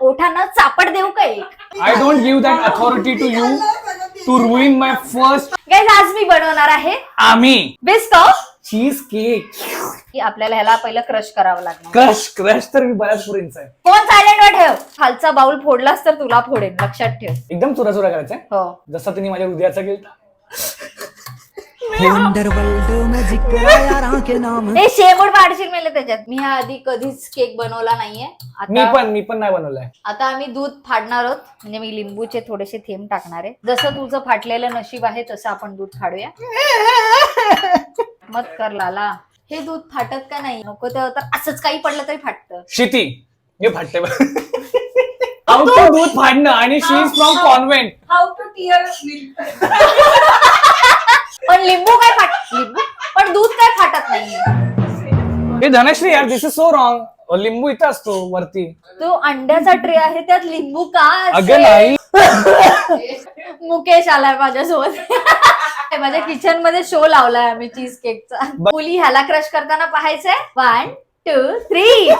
ओठांना चापड देऊ का एक? I don't give that authority to you to ruin my first guys आज मी बनवणार आहे आम्ही बिस्कॉफ चीज केक. की आपल्याला ह्याला पहिलं क्रश करावं लागणार. क्रश तर मी बऱ्याच पुरींचा आहे. फोन सायलेंट वर ठेव. खालचा बाउल फोडलास तर तुला फोडेन, लक्षात ठेव. एकदम चुरा चुरा करायचा आहे. हो जसा तिने माझ्या हृदयाचा केलता. हे शेमूड पाडशील मेले त्याच्यात. मी ह्या आधी कधीच केक बनवला नाहीये. मी पण नाही बनवलाय. आता आम्ही दूध फाडणार आहोत, म्हणजे मी लिंबूचे थोडेसे थेंब टाकणार आहे. जसं तुझं फाटलेलं नशीब आहे तसं आपण दूध फाडूया. मत कर लाला, हे दूध फाटत का नाही? नको तेव्हा तर असंच काही पडलं तरी फाटतं. शिती हे फाटते. हाऊ टू दूध फाडणं आणि she is from convent. How to tear milk. पण लिंबू काय लिंबू पण दूध काय फाटत नाही. हे धनश्री यार, दिस इज सो रॉंग. लिंबू इथं असतो वरती. तो अंड्याचा ट्रे आहे, त्यात लिंबू का अगं नाही. मुकेश आलाय माझ्यासोबत. माझ्या किचन मध्ये शो लावलाय आम्ही चीज केकचा. मुली ह्याला क्रश करताना पाहायचंय. 1 2 3.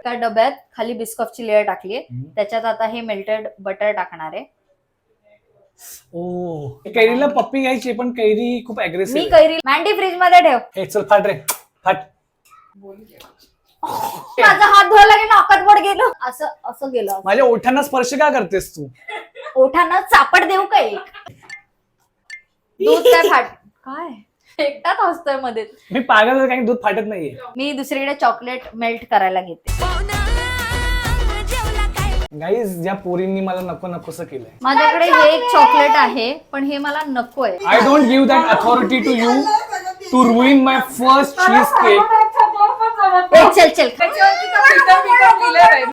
त्या डब्यात खाली बिस्कॉफची लेअर टाकलीये. त्याच्यात आता हे मेल्टेड बटर टाकणार आहे. ओ कैरीला पप्पी घ्यायची, पण कैरी खूप मी अग्रेसिव्ह. कैरी मँडी फ्रीज मध्ये ठेव. हे चल फाट रे फाट. माझा हात धुवायला की नाकात वर गेलो. असं गेलं. माझ्या ओठांना स्पर्श का करतेस तू? ओठांना चापड देऊ का एक? दूध काय काय एकटाच असतोय मध्ये. मी पागल आहे, काही दूध फाटत नाहीये. मी दुसरीकडे चॉकलेट मेल्ट करायला घेते. गाईज ज्या पोरींनी मला नको नकोसं केलंय. माझ्याकडे हे एक चॉकलेट आहे, पण हे मला नकोय. I don't give that authority to you to ruin my first cheesecake. चल त्याच्यावरती तर लिहिलंय.